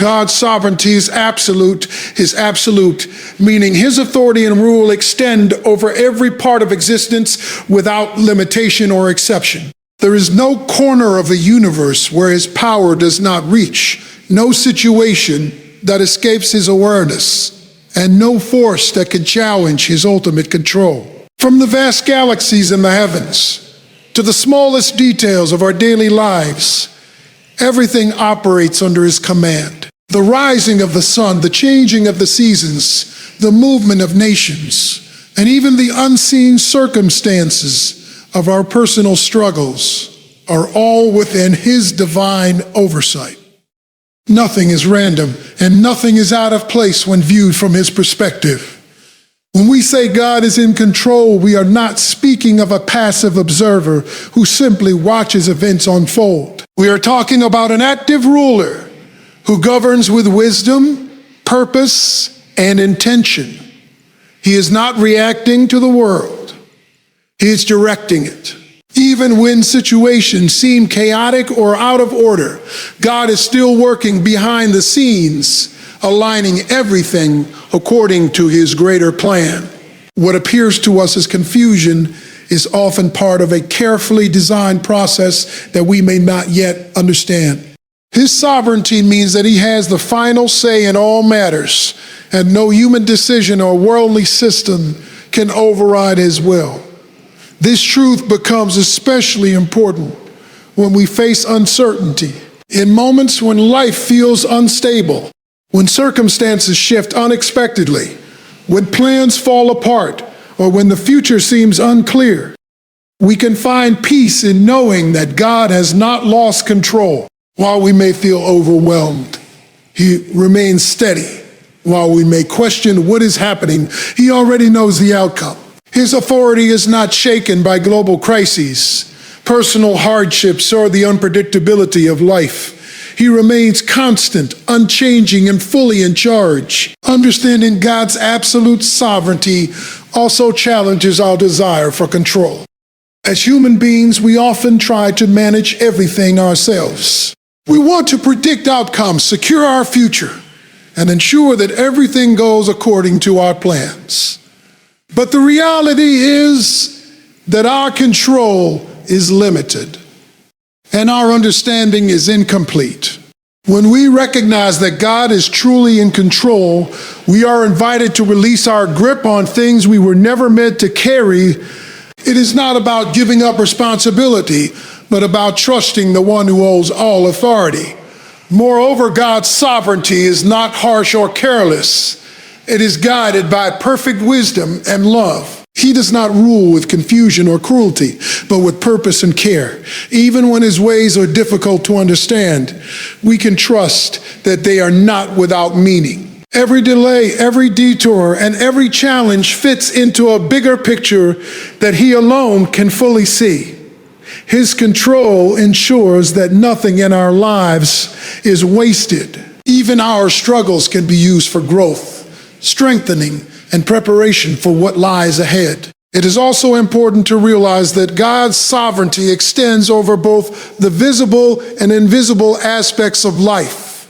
God's sovereignty is absolute, meaning his authority and rule extend over every part of existence without limitation or exception. There is no corner of the universe where his power does not reach, no situation that escapes his awareness, and no force that can challenge his ultimate control. From the vast galaxies in the heavens to the smallest details of our daily lives, everything operates under his command. The rising of the sun, the changing of the seasons, the movement of nations, and even the unseen circumstances of our personal struggles are all within his divine oversight. Nothing is random, and nothing is out of place when viewed from his perspective. When we say God is in control, we are not speaking of a passive observer who simply watches events unfold. We are talking about an active ruler who governs with wisdom, purpose, and intention. He is not reacting to the world. He is directing it. Even when situations seem chaotic or out of order, God is still working behind the scenes, aligning everything according to his greater plan. What appears to us as confusion is often part of a carefully designed process that we may not yet understand. His sovereignty means that he has the final say in all matters, and no human decision or worldly system can override his will. This truth becomes especially important when we face uncertainty, in moments when life feels unstable, when circumstances shift unexpectedly, when plans fall apart, or when the future seems unclear. We can find peace in knowing that God has not lost control. While we may feel overwhelmed, he remains steady. While we may question what is happening, he already knows the outcome. His authority is not shaken by global crises, personal hardships, or the unpredictability of life. He remains constant, unchanging, and fully in charge. Understanding God's absolute sovereignty also challenges our desire for control. As human beings, we often try to manage everything ourselves. We want to predict outcomes, secure our future, and ensure that everything goes according to our plans. But the reality is that our control is limited, and our understanding is incomplete. When we recognize that God is truly in control, we are invited to release our grip on things we were never meant to carry. It is not about giving up responsibility, but about trusting the one who holds all authority. Moreover, God's sovereignty is not harsh or careless. It is guided by perfect wisdom and love. He does not rule with confusion or cruelty, but with purpose and care. Even when his ways are difficult to understand, we can trust that they are not without meaning. Every delay, every detour, and every challenge fits into a bigger picture that he alone can fully see. His control ensures that nothing in our lives is wasted. Even our struggles can be used for growth, strengthening, and preparation for what lies ahead. It is also important to realize that God's sovereignty extends over both the visible and invisible aspects of life.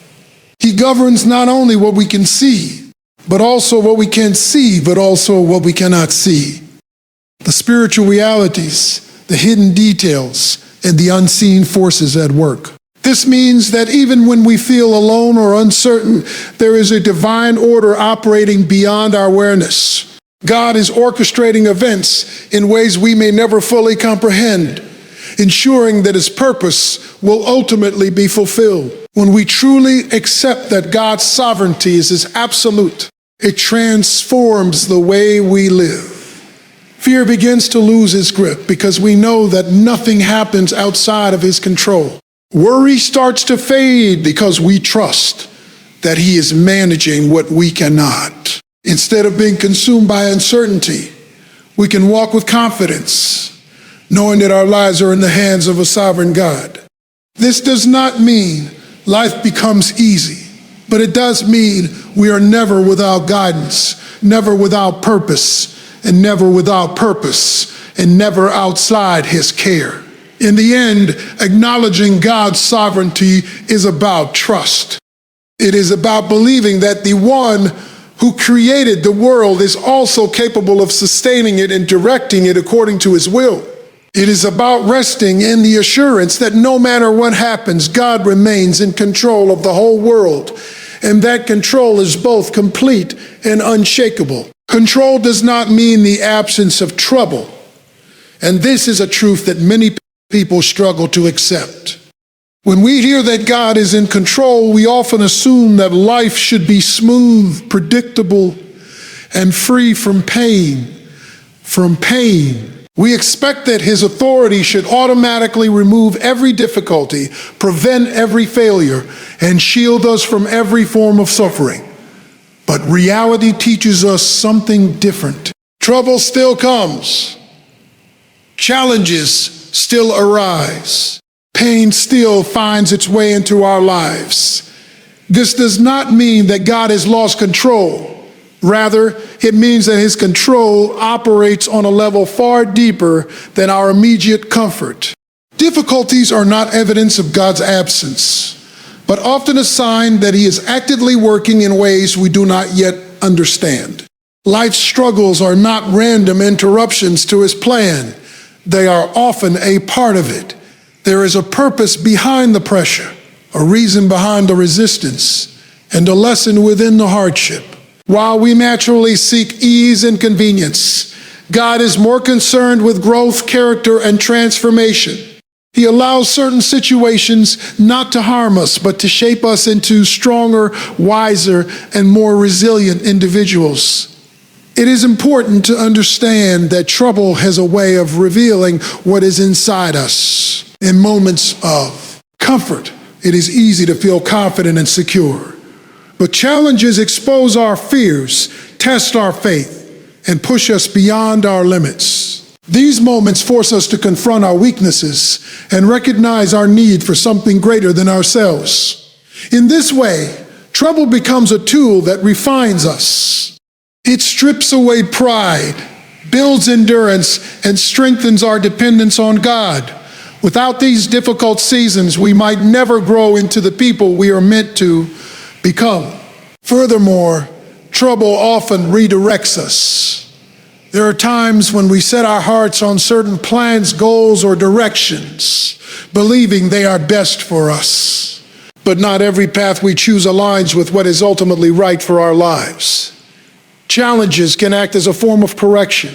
He governs not only what we can see, but also what we can see, but also what we cannot see. The spiritual realities, the hidden details, and the unseen forces at work. This means that even when we feel alone or uncertain, there is a divine order operating beyond our awareness. God is orchestrating events in ways we may never fully comprehend, ensuring that his purpose will ultimately be fulfilled. When we truly accept that God's sovereignty is absolute, it transforms the way we live. Fear begins to lose its grip because we know that nothing happens outside of his control. Worry starts to fade because we trust that he is managing what we cannot. Instead of being consumed by uncertainty, we can walk with confidence, knowing that our lives are in the hands of a sovereign God. This does not mean life becomes easy, but it does mean we are never without guidance, never without purpose, and never without purpose, and never outside his care. In the end, acknowledging God's sovereignty is about trust. It is about believing that the one who created the world is also capable of sustaining it and directing it according to his will. It is about resting in the assurance that no matter what happens, God remains in control of the whole world, and that control is both complete and unshakable. Control does not mean the absence of trouble, and this is a truth that many people struggle to accept. When we hear that God is in control, we often assume that life should be smooth, predictable, and free from pain. We expect that his authority should automatically remove every difficulty, prevent every failure, and shield us from every form of suffering. But reality teaches us something different. Trouble still comes. Challenges still arise. Pain still finds its way into our lives. This does not mean that God has lost control. Rather, it means that his control operates on a level far deeper than our immediate comfort. Difficulties are not evidence of God's absence, but often a sign that he is actively working in ways we do not yet understand. Life's struggles are not random interruptions to his plan. They are often a part of it. There is a purpose behind the pressure, a reason behind the resistance, and a lesson within the hardship. While we naturally seek ease and convenience, God is more concerned with growth, character, and transformation. He allows certain situations not to harm us, but to shape us into stronger, wiser, and more resilient individuals. It is important to understand that trouble has a way of revealing what is inside us. In moments of comfort, it is easy to feel confident and secure. But challenges expose our fears, test our faith, and push us beyond our limits. These moments force us to confront our weaknesses and recognize our need for something greater than ourselves. In this way, trouble becomes a tool that refines us. It strips away pride, builds endurance, and strengthens our dependence on God. Without these difficult seasons, we might never grow into the people we are meant to become. Furthermore, trouble often redirects us. There are times when we set our hearts on certain plans, goals, or directions, believing they are best for us. But not every path we choose aligns with what is ultimately right for our lives. Challenges can act as a form of correction,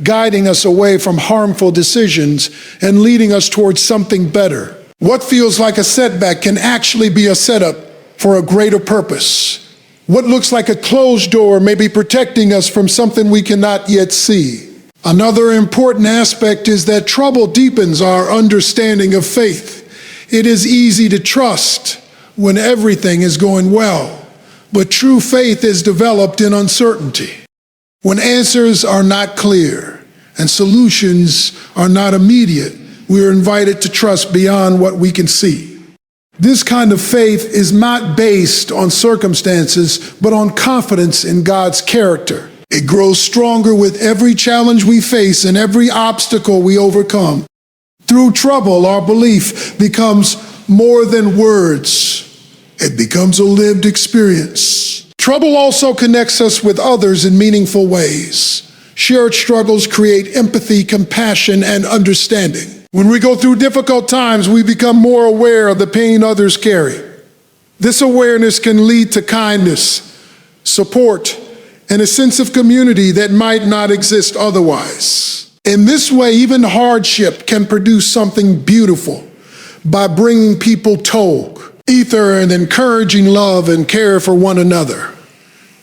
guiding us away from harmful decisions and leading us towards something better. What feels like a setback can actually be a setup for a greater purpose. What looks like a closed door may be protecting us from something we cannot yet see. Another important aspect is that trouble deepens our understanding of faith. It is easy to trust when everything is going well, but true faith is developed in uncertainty. When answers are not clear and solutions are not immediate, we are invited to trust beyond what we can see. This kind of faith is not based on circumstances, but on confidence in God's character. It grows stronger with every challenge we face and every obstacle we overcome. Through trouble, our belief becomes more than words. It becomes a lived experience. Trouble also connects us with others in meaningful ways. Shared struggles create empathy, compassion, and understanding. When we go through difficult times, we become more aware of the pain others carry. This awareness can lead to kindness, support, and a sense of community that might not exist otherwise. In this way, even hardship can produce something beautiful by bringing people together and encouraging love and care for one another.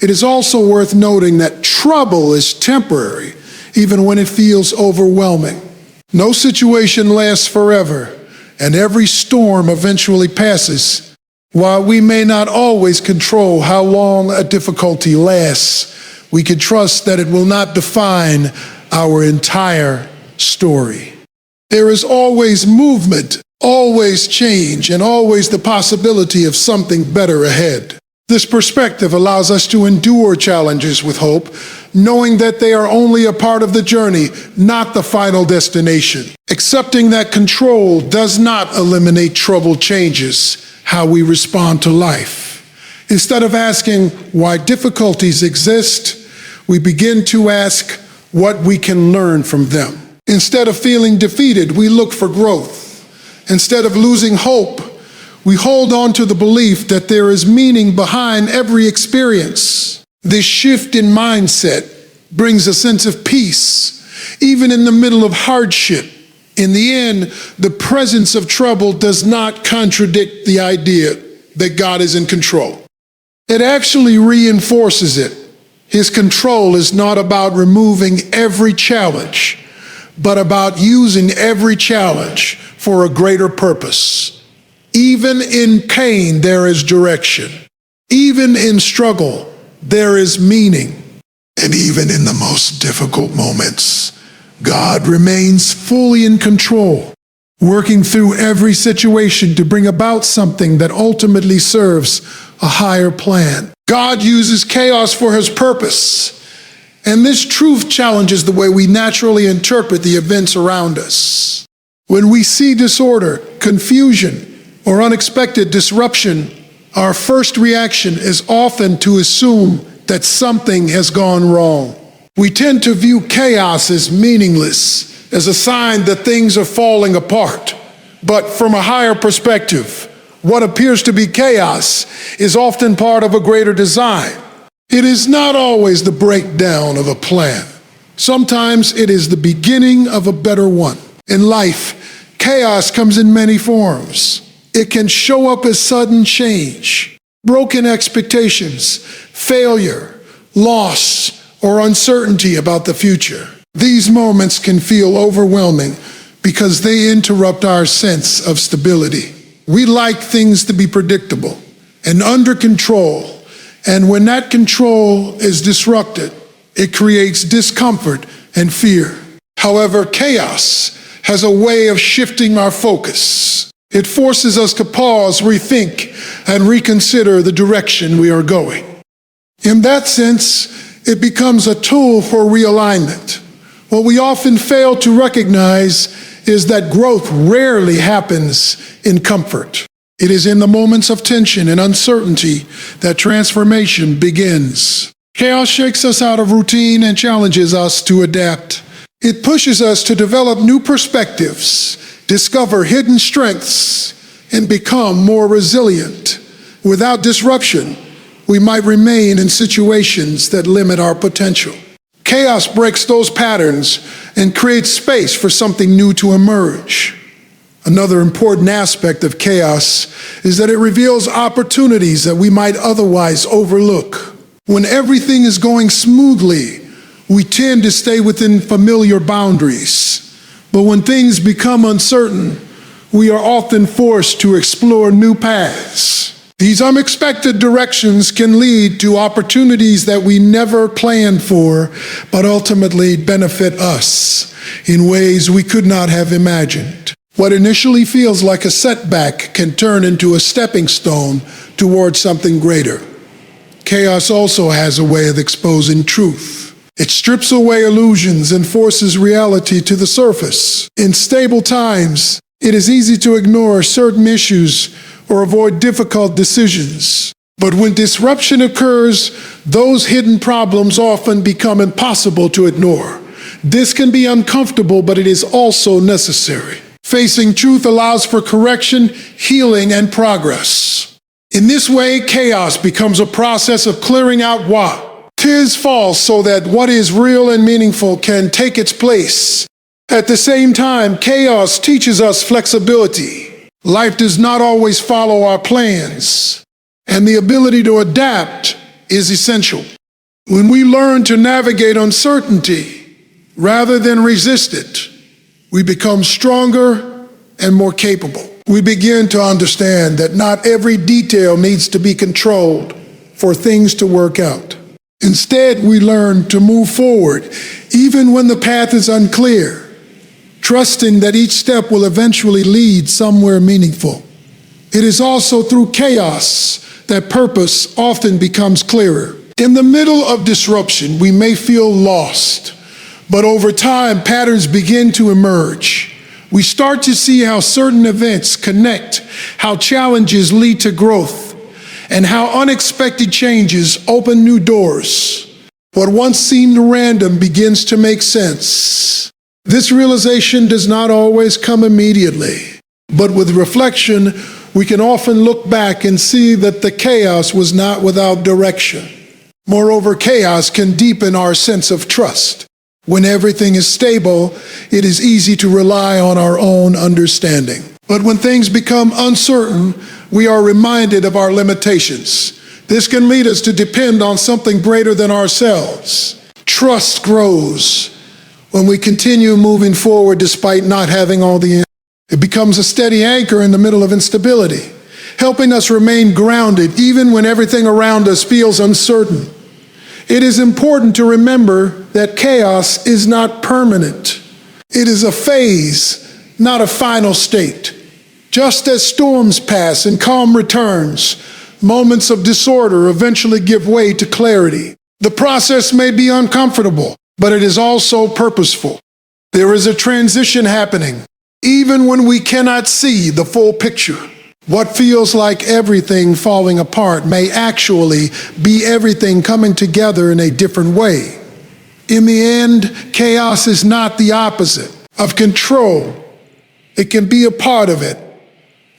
It is also worth noting that trouble is temporary, even when it feels overwhelming. No situation lasts forever, and every storm eventually passes. While we may not always control how long a difficulty lasts, we can trust that it will not define our entire story. There is always movement, always change, and always the possibility of something better ahead. This perspective allows us to endure challenges with hope, knowing that they are only a part of the journey, not the final destination. Accepting that control does not eliminate trouble changes how we respond to life. Instead of asking why difficulties exist, we begin to ask what we can learn from them. Instead of feeling defeated, we look for growth. Instead of losing hope, we hold on to the belief that there is meaning behind every experience. This shift in mindset brings a sense of peace, even in the middle of hardship. In the end, the presence of trouble does not contradict the idea that God is in control. It actually reinforces it. His control is not about removing every challenge, but about using every challenge for a greater purpose. Even in pain, there is direction. Even in struggle, there is meaning. And even in the most difficult moments, God remains fully in control, working through every situation to bring about something that ultimately serves a higher plan. God uses chaos for his purpose, and this truth challenges the way we naturally interpret the events around us. When we see disorder, confusion, or unexpected disruption, our first reaction is often to assume that something has gone wrong. We tend to view chaos as meaningless, as a sign that things are falling apart. But from a higher perspective, what appears to be chaos is often part of a greater design. It is not always the breakdown of a plan. Sometimes it is the beginning of a better one. In life, chaos comes in many forms. It can show up as sudden change, broken expectations, failure, loss, or uncertainty about the future. These moments can feel overwhelming because they interrupt our sense of stability. We like things to be predictable and under control, and when that control is disrupted, it creates discomfort and fear. However, chaos has a way of shifting our focus. It forces us to pause, rethink, and reconsider the direction we are going. In that sense, it becomes a tool for realignment. What we often fail to recognize is that growth rarely happens in comfort. It is in the moments of tension and uncertainty that transformation begins. Chaos shakes us out of routine and challenges us to adapt. It pushes us to develop new perspectives, discover hidden strengths, and become more resilient. Without disruption, we might remain in situations that limit our potential. Chaos breaks those patterns and creates space for something new to emerge. Another important aspect of chaos is that it reveals opportunities that we might otherwise overlook. When everything is going smoothly, we tend to stay within familiar boundaries. But when things become uncertain, we are often forced to explore new paths. These unexpected directions can lead to opportunities that we never planned for, but ultimately benefit us in ways we could not have imagined. What initially feels like a setback can turn into a stepping stone towards something greater. Chaos also has a way of exposing truth. It strips away illusions and forces reality to the surface. In stable times, it is easy to ignore certain issues or avoid difficult decisions. But when disruption occurs, those hidden problems often become impossible to ignore. This can be uncomfortable, but it is also necessary. Facing truth allows for correction, healing, and progress. In this way, chaos becomes a process of clearing out what is false so that what is real and meaningful can take its place. At the same time, chaos teaches us flexibility. Life does not always follow our plans, and the ability to adapt is essential. When we learn to navigate uncertainty rather than resist it, we become stronger and more capable. We begin to understand that not every detail needs to be controlled for things to work out. Instead, we learn to move forward, even when the path is unclear, trusting that each step will eventually lead somewhere meaningful. It is also through chaos that purpose often becomes clearer. In the middle of disruption, we may feel lost, but over time, patterns begin to emerge. We start to see how certain events connect, how challenges lead to growth, and how unexpected changes open new doors. What once seemed random begins to make sense. This realization does not always come immediately, but with reflection, we can often look back and see that the chaos was not without direction. Moreover, chaos can deepen our sense of trust. When everything is stable, it is easy to rely on our own understanding. But when things become uncertain, we are reminded of our limitations. This can lead us to depend on something greater than ourselves. Trust grows when we continue moving forward despite not having all the answers. It becomes a steady anchor in the middle of instability, helping us remain grounded even when everything around us feels uncertain. It is important to remember that chaos is not permanent. It is a phase, not a final state. Just as storms pass and calm returns, moments of disorder eventually give way to clarity. The process may be uncomfortable, but it is also purposeful. There is a transition happening, even when we cannot see the full picture. What feels like everything falling apart may actually be everything coming together in a different way. In the end, chaos is not the opposite of control. It can be a part of it.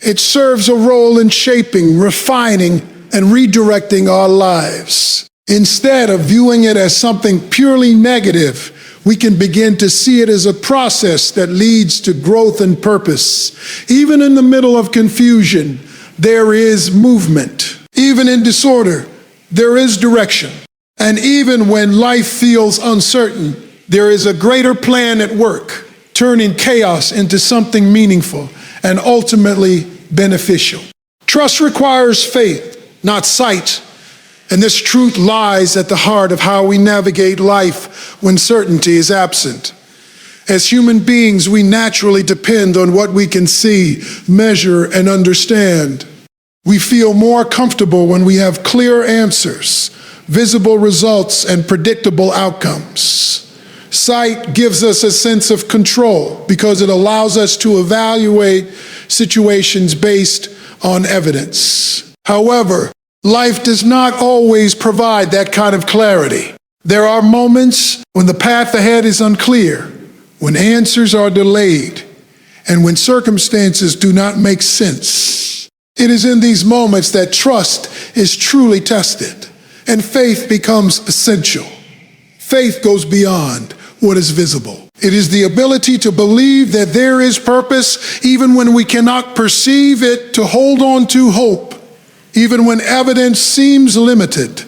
It serves a role in shaping, refining, and redirecting our lives. Instead of viewing it as something purely negative, we can begin to see it as a process that leads to growth and purpose. Even in the middle of confusion, there is movement. Even in disorder, there is direction. And even when life feels uncertain, there is a greater plan at work, turning chaos into something meaningful and ultimately beneficial. Trust requires faith, not sight. And this truth lies at the heart of how we navigate life when certainty is absent. As human beings, we naturally depend on what we can see, measure, and understand. We feel more comfortable when we have clear answers, visible results, and predictable outcomes. Sight gives us a sense of control because it allows us to evaluate situations based on evidence. However, life does not always provide that kind of clarity. There are moments when the path ahead is unclear, when answers are delayed, and when circumstances do not make sense. It is in these moments that trust is truly tested, and faith becomes essential. Faith goes beyond what is visible. It is the ability to believe that there is purpose even when we cannot perceive it, to hold on to hope even when evidence seems limited,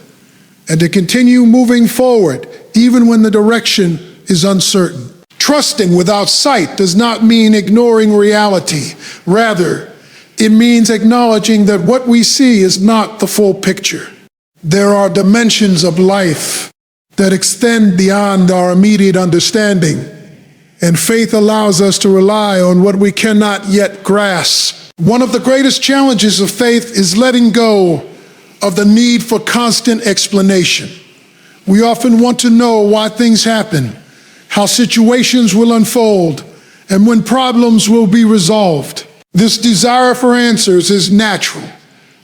and to continue moving forward even when the direction is uncertain. Trusting without sight does not mean ignoring reality. Rather, it means acknowledging that what we see is not the full picture. There are dimensions of life that extend beyond our immediate understanding, and faith allows us to rely on what we cannot yet grasp. One of the greatest challenges of faith is letting go of the need for constant explanation. We often want to know why things happen, how situations will unfold, and when problems will be resolved. This desire for answers is natural,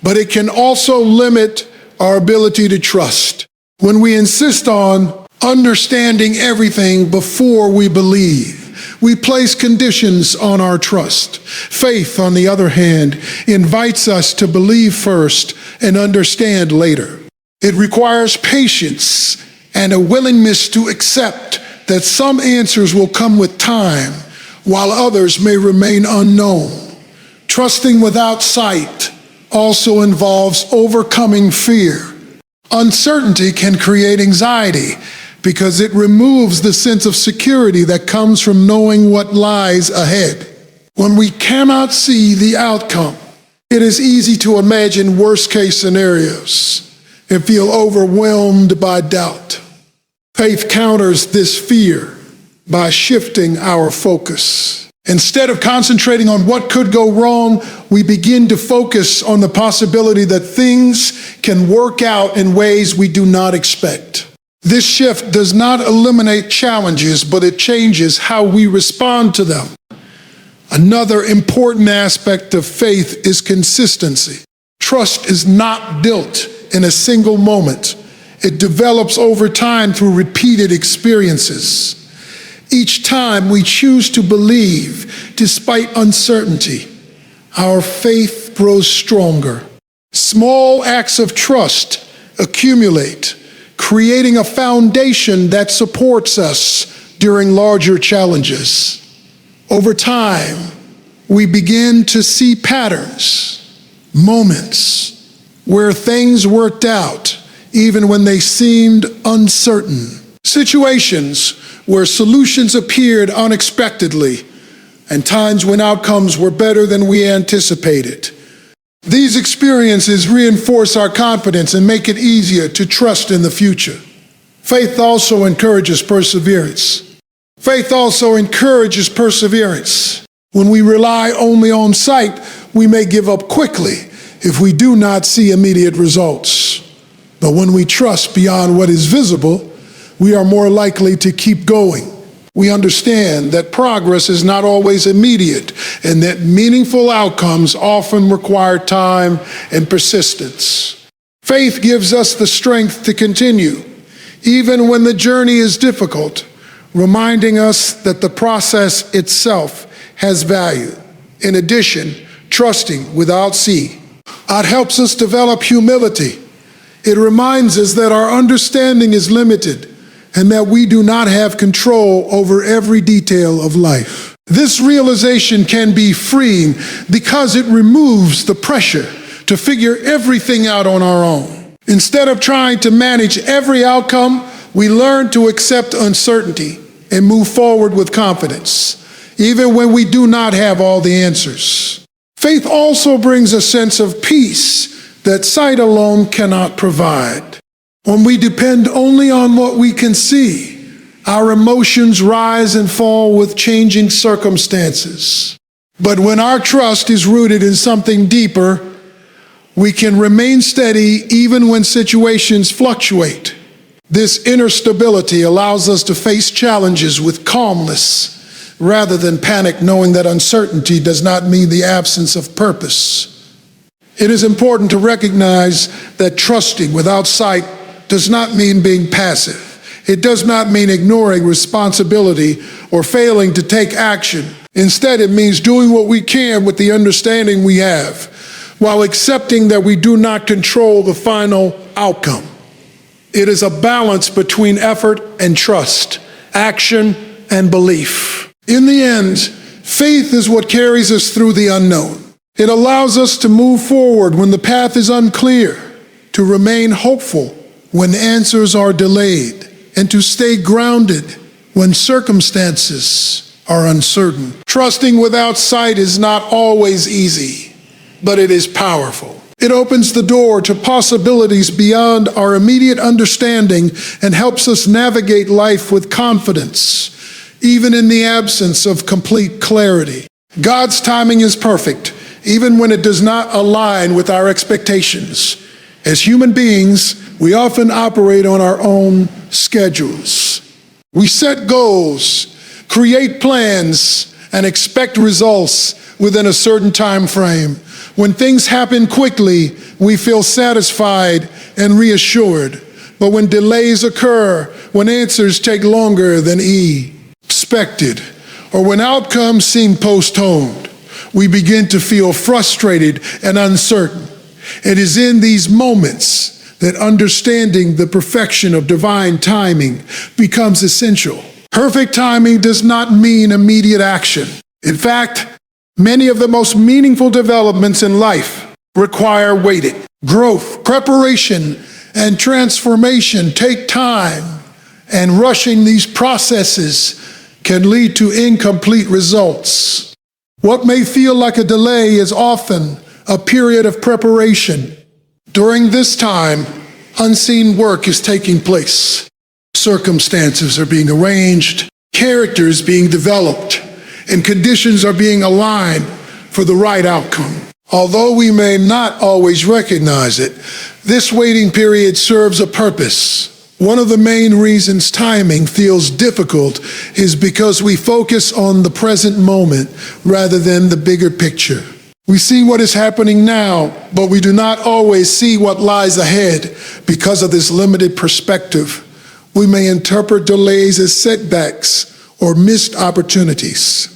but it can also limit our ability to trust. When we insist on understanding everything before we believe, we place conditions on our trust. Faith, on the other hand, invites us to believe first and understand later. It requires patience and a willingness to accept that some answers will come with time, while others may remain unknown. Trusting without sight also involves overcoming fear. Uncertainty can create anxiety because it removes the sense of security that comes from knowing what lies ahead. When we cannot see the outcome, it is easy to imagine worst-case scenarios and feel overwhelmed by doubt. Faith counters this fear by shifting our focus. Instead of concentrating on what could go wrong, we begin to focus on the possibility that things can work out in ways we do not expect. This shift does not eliminate challenges, but it changes how we respond to them. Another important aspect of faith is consistency. trust is not built in a single moment. It develops over time through repeated experiences. Each time we choose to believe, despite uncertainty, our faith grows stronger. Small acts of trust accumulate, creating a foundation that supports us during larger challenges. Over time, we begin to see patterns, moments where things worked out even when they seemed uncertain, situations where solutions appeared unexpectedly, and times when outcomes were better than we anticipated. These experiences reinforce our confidence and make it easier to trust in the future. Faith also encourages perseverance. When we rely only on sight, we may give up quickly if we do not see immediate results. But when we trust beyond what is visible, we are more likely to keep going. We understand that progress is not always immediate and that meaningful outcomes often require time and persistence. Faith gives us the strength to continue, even when the journey is difficult, reminding us that the process itself has value. In addition, trusting without seeing. It helps us develop humility. It reminds us that our understanding is limited and that we do not have control over every detail of life. This realization can be freeing because it removes the pressure to figure everything out on our own. Instead of trying to manage every outcome, we learn to accept uncertainty and move forward with confidence, even when we do not have all the answers. Faith also brings a sense of peace that sight alone cannot provide. When we depend only on what we can see, our emotions rise and fall with changing circumstances. But when our trust is rooted in something deeper, we can remain steady even when situations fluctuate. This inner stability allows us to face challenges with calmness rather than panic, knowing that uncertainty does not mean the absence of purpose. It is important to recognize that trusting without sight does not mean being passive. It does not mean ignoring responsibility or failing to take action. Instead, it means doing what we can with the understanding we have, while accepting that we do not control the final outcome. It is a balance between effort and trust, action and belief. In the end, faith is what carries us through the unknown. It allows us to move forward when the path is unclear, to remain hopeful when answers are delayed, and to stay grounded when circumstances are uncertain. Trusting without sight is not always easy, but it is powerful. It opens the door to possibilities beyond our immediate understanding and helps us navigate life with confidence, even in the absence of complete clarity. God's timing is perfect, even when it does not align with our expectations. As human beings, we often operate on our own schedules. We set goals, create plans, and expect results within a certain time frame. When things happen quickly, we feel satisfied and reassured. But when delays occur, when answers take longer than expected, or when outcomes seem postponed, we begin to feel frustrated and uncertain. It is in these moments that understanding the perfection of divine timing becomes essential. Perfect timing does not mean immediate action. In fact, many of the most meaningful developments in life require waiting. Growth, preparation, and transformation take time, and rushing these processes can lead to incomplete results. What may feel like a delay is often a period of preparation. During this time, unseen work is taking place. Circumstances are being arranged, characters being developed, and conditions are being aligned for the right outcome. Although we may not always recognize it, this waiting period serves a purpose. One of the main reasons timing feels difficult is because we focus on the present moment rather than the bigger picture. We see what is happening now, but we do not always see what lies ahead. Because of this limited perspective, we may interpret delays as setbacks or missed opportunities.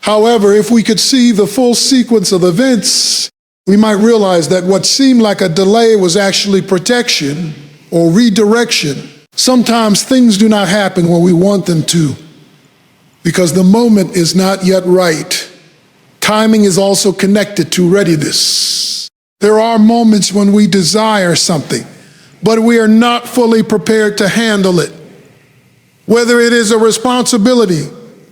However, if we could see the full sequence of events, we might realize that what seemed like a delay was actually protection or redirection. Sometimes things do not happen when we want them to, because the moment is not yet right. Timing is also connected to readiness. There are moments when we desire something, but we are not fully prepared to handle it. Whether it is a responsibility,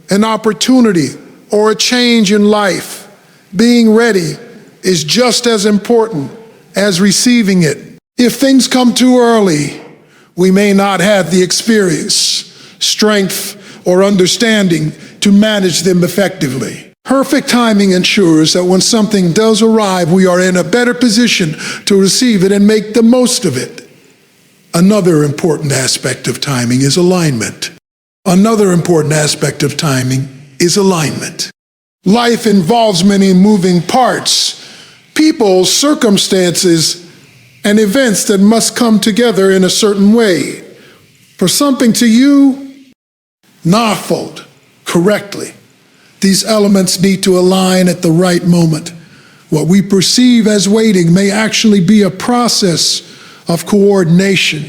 an opportunity, or a change in life, being ready is just as important as receiving it. If things come too early, we may not have the experience, strength, or understanding to manage them effectively. Perfect timing ensures that when something does arrive, we are in a better position to receive it and make the most of it. Another important aspect of timing is alignment. Life involves many moving parts, people, circumstances, and events that must come together in a certain way. For something to unfold correctly, these elements need to align at the right moment. What we perceive as waiting may actually be a process of coordination,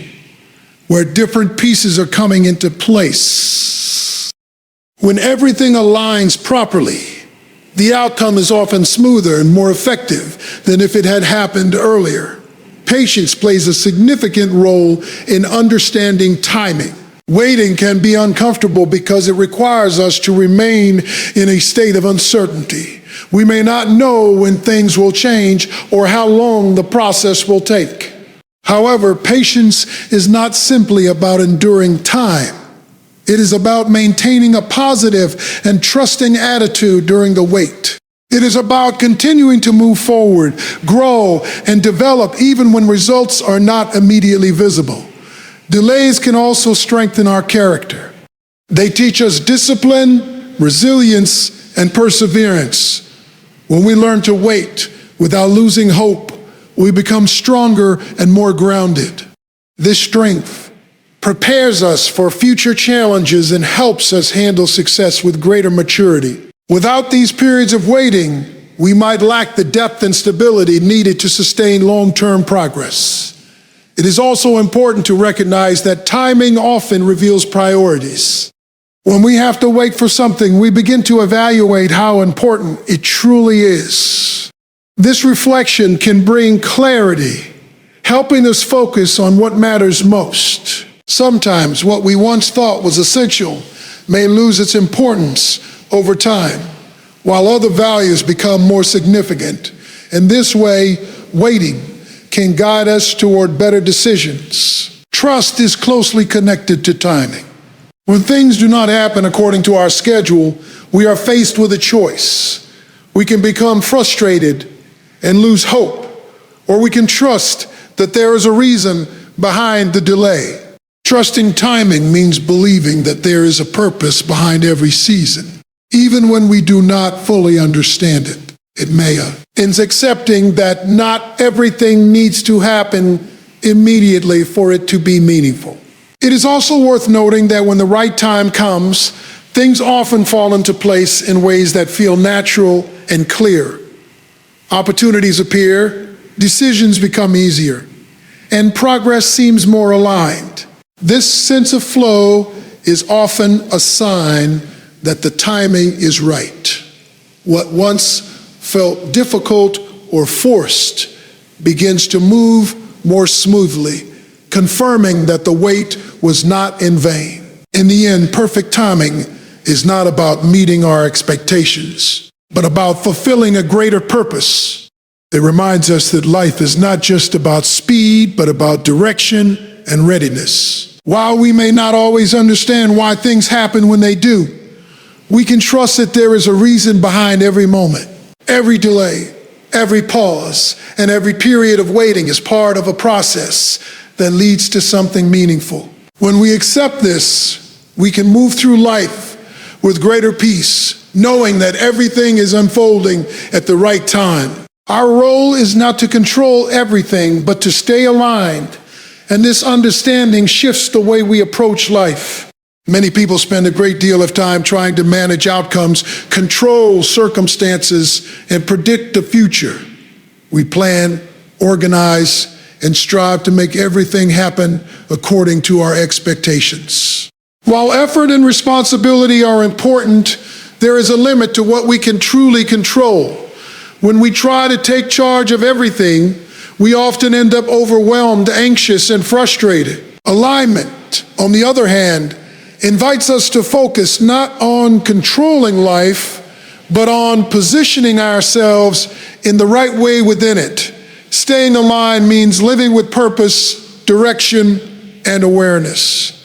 where different pieces are coming into place. When everything aligns properly, the outcome is often smoother and more effective than if it had happened earlier. Patience plays a significant role in understanding timing. Waiting can be uncomfortable because it requires us to remain in a state of uncertainty. We may not know when things will change or how long the process will take. However, patience is not simply about enduring time. It is about maintaining a positive and trusting attitude during the wait. It is about continuing to move forward, grow, and develop even when results are not immediately visible. Delays can also strengthen our character. They teach us discipline, resilience, and perseverance. When we learn to wait without losing hope, we become stronger and more grounded. This strength prepares us for future challenges and helps us handle success with greater maturity. Without these periods of waiting, we might lack the depth and stability needed to sustain long-term progress. It is also important to recognize that timing often reveals priorities. When we have to wait for something, we begin to evaluate how important it truly is. This reflection can bring clarity, helping us focus on what matters most. Sometimes what we once thought was essential may lose its importance over time, while other values become more significant. In this way, waiting can guide us toward better decisions. Trust is closely connected to timing. When things do not happen according to our schedule, we are faced with a choice. We can become frustrated and lose hope, or we can trust that there is a reason behind the delay. Trusting timing means believing that there is a purpose behind every season, even when we do not fully understand it. It means accepting that not everything needs to happen immediately for it to be meaningful. It is also worth noting that when the right time comes, things often fall into place in ways that feel natural and clear. Opportunities appear, decisions become easier, and progress seems more aligned. This sense of flow is often a sign that the timing is right. What once felt difficult or forced begins to move more smoothly, confirming that the wait was not in vain. In the end, perfect timing is not about meeting our expectations, but about fulfilling a greater purpose. It reminds us that life is not just about speed, but about direction and readiness. While we may not always understand why things happen when they do, we can trust that there is a reason behind every moment. Every delay, every pause, and every period of waiting is part of a process that leads to something meaningful. When we accept this, we can move through life with greater peace, knowing that everything is unfolding at the right time. Our role is not to control everything, but to stay aligned. And this understanding shifts the way we approach life. Many people spend a great deal of time trying to manage outcomes, control circumstances, and predict the future. We plan, organize, and strive to make everything happen according to our expectations. While effort and responsibility are important, there is a limit to what we can truly control. When we try to take charge of everything, we often end up overwhelmed, anxious, and frustrated. Alignment, on the other hand, invites us to focus not on controlling life, but on positioning ourselves in the right way within it. Staying aligned means living with purpose, direction, and awareness.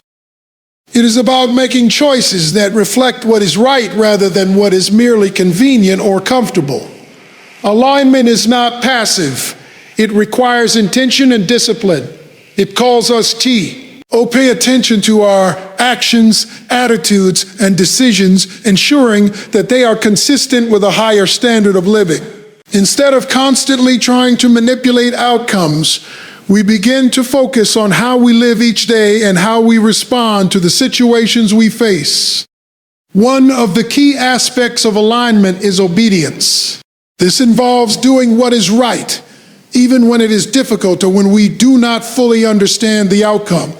It is about making choices that reflect what is right rather than what is merely convenient or comfortable. Alignment is not passive. It requires intention and discipline. It calls us T. Pay attention to our actions, attitudes, and decisions, ensuring that they are consistent with a higher standard of living. Instead of constantly trying to manipulate outcomes, we begin to focus on how we live each day and how we respond to the situations we face. One of the key aspects of alignment is obedience. This involves doing what is right, even when it is difficult or when we do not fully understand the outcome.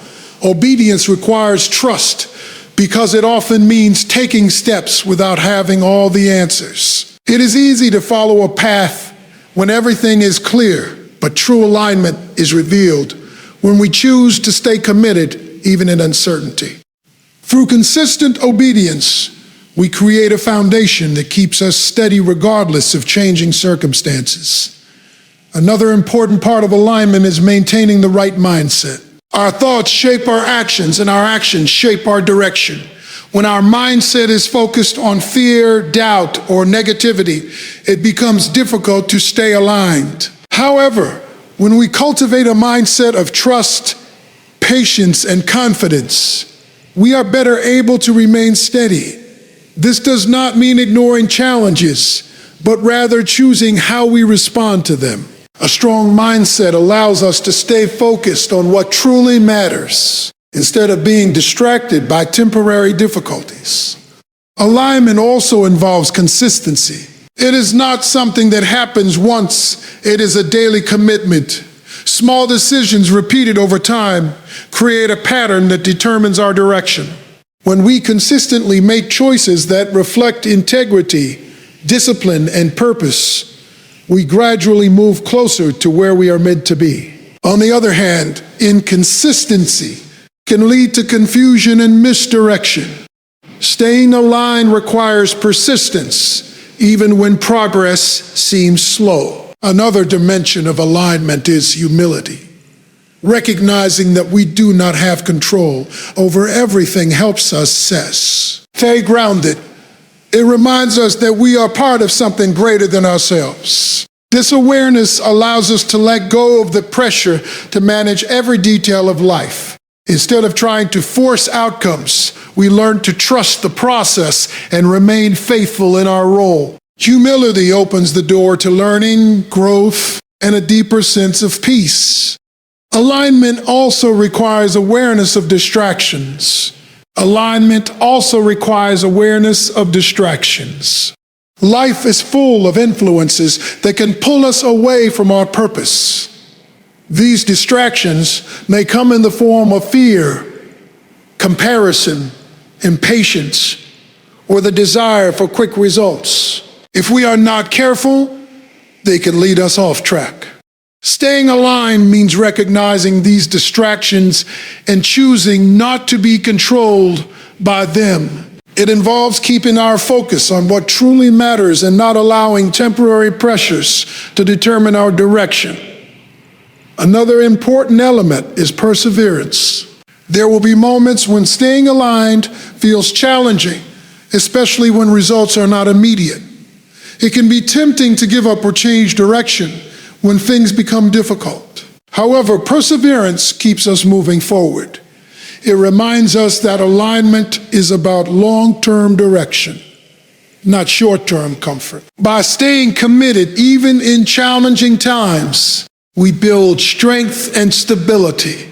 Obedience requires trust because it often means taking steps without having all the answers. It is easy to follow a path when everything is clear, but true alignment is revealed when we choose to stay committed even in uncertainty. Through consistent obedience, we create a foundation that keeps us steady regardless of changing circumstances. Another important part of alignment is maintaining the right mindset. Our thoughts shape our actions, and our actions shape our direction. When our mindset is focused on fear, doubt, or negativity, it becomes difficult to stay aligned. However, when we cultivate a mindset of trust, patience, and confidence, we are better able to remain steady. This does not mean ignoring challenges, but rather choosing how we respond to them. A strong mindset allows us to stay focused on what truly matters, instead of being distracted by temporary difficulties. Alignment also involves consistency. It is not something that happens once, it is a daily commitment. Small decisions repeated over time create a pattern that determines our direction. When we consistently make choices that reflect integrity, discipline, and purpose, we gradually move closer to where we are meant to be. On the other hand, inconsistency can lead to confusion and misdirection. Staying aligned requires persistence, even when progress seems slow. Another dimension of alignment is humility. Recognizing that we do not have control over everything helps us stay grounded. It reminds us that we are part of something greater than ourselves. This awareness allows us to let go of the pressure to manage every detail of life. Instead of trying to force outcomes, we learn to trust the process and remain faithful in our role. Humility opens the door to learning, growth, and a deeper sense of peace. Alignment also requires awareness of distractions. Alignment also requires awareness of distractions. Life is full of influences that can pull us away from our purpose. These distractions may come in the form of fear, comparison, impatience, or the desire for quick results. If we are not careful, they can lead us off track. Staying aligned means recognizing these distractions and choosing not to be controlled by them. It involves keeping our focus on what truly matters and not allowing temporary pressures to determine our direction. Another important element is perseverance. There will be moments when staying aligned feels challenging, especially when results are not immediate. It can be tempting to give up or change direction when things become difficult. However, perseverance keeps us moving forward. It reminds us that alignment is about long-term direction, not short-term comfort. By staying committed, even in challenging times, we build strength and stability.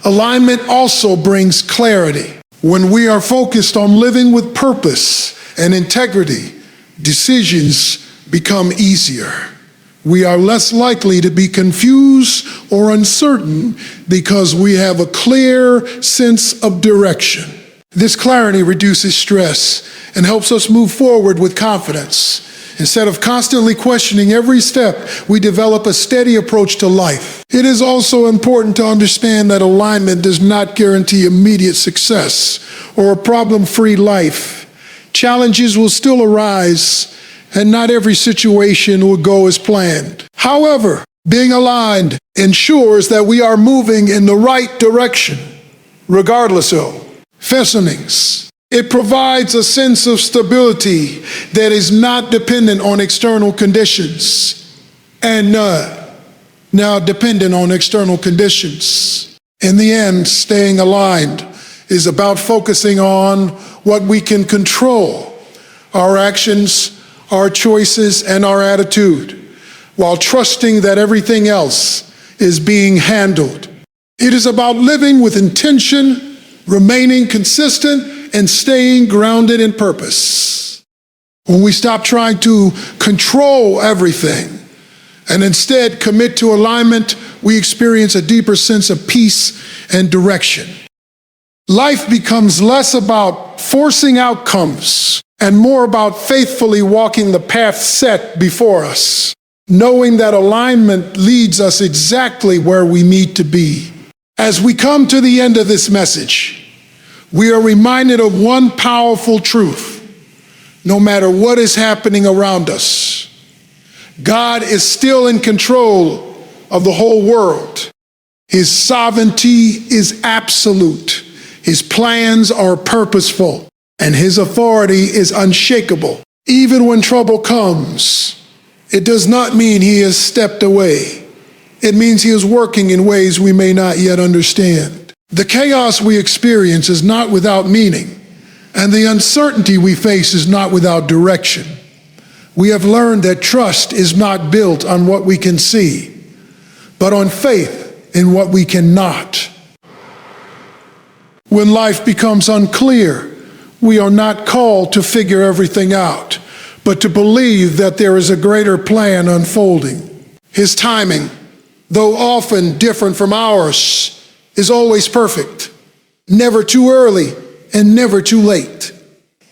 Alignment also brings clarity. When we are focused on living with purpose and integrity, decisions become easier. We are less likely to be confused or uncertain because we have a clear sense of direction. This clarity reduces stress and helps us move forward with confidence. Instead of constantly questioning every step, we develop a steady approach to life. It is also important to understand that alignment does not guarantee immediate success or a problem-free life. Challenges will still arise, and not every situation will go as planned. However, being aligned ensures that we are moving in the right direction, regardless of fastenings. It provides a sense of stability that is not dependent on external conditions and now dependent on external conditions. In the end, staying aligned is about focusing on what we can control, our actions, our choices, and our attitude, while trusting that everything else is being handled. It is about living with intention, remaining consistent, and staying grounded in purpose. When we stop trying to control everything and instead commit to alignment, we experience a deeper sense of peace and direction. Life becomes less about forcing outcomes and more about faithfully walking the path set before us, knowing that alignment leads us exactly where we need to be. As we come to the end of this message, we are reminded of one powerful truth. No matter what is happening around us, God is still in control of the whole world. His sovereignty is absolute. His plans are purposeful, and his authority is unshakable. Even when trouble comes, it does not mean he has stepped away. It means he is working in ways we may not yet understand. The chaos we experience is not without meaning, and the uncertainty we face is not without direction. We have learned that trust is not built on what we can see, but on faith in what we cannot. When life becomes unclear, we are not called to figure everything out, but to believe that there is a greater plan unfolding. His timing, though often different from ours, is always perfect, never too early and never too late.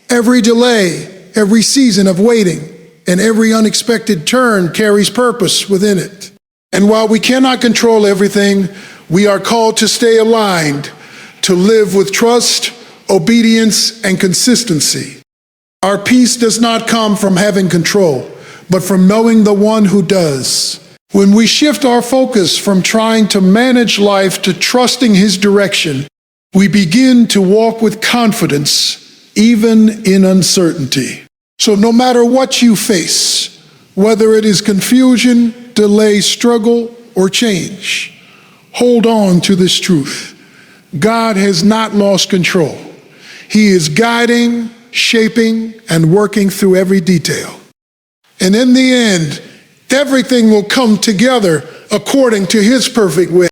Every delay, every season of waiting, and every unexpected turn carries purpose within it. And while we cannot control everything, we are called to stay aligned, to live with trust, obedience, and consistency. Our peace does not come from having control, but from knowing the one who does. When we shift our focus from trying to manage life to trusting his direction, we begin to walk with confidence, even in uncertainty. So no matter what you face, whether it is confusion, delay, struggle, or change, hold on to this truth. God has not lost control. He is guiding, shaping, and working through every detail. And in the end, everything will come together according to his perfect will.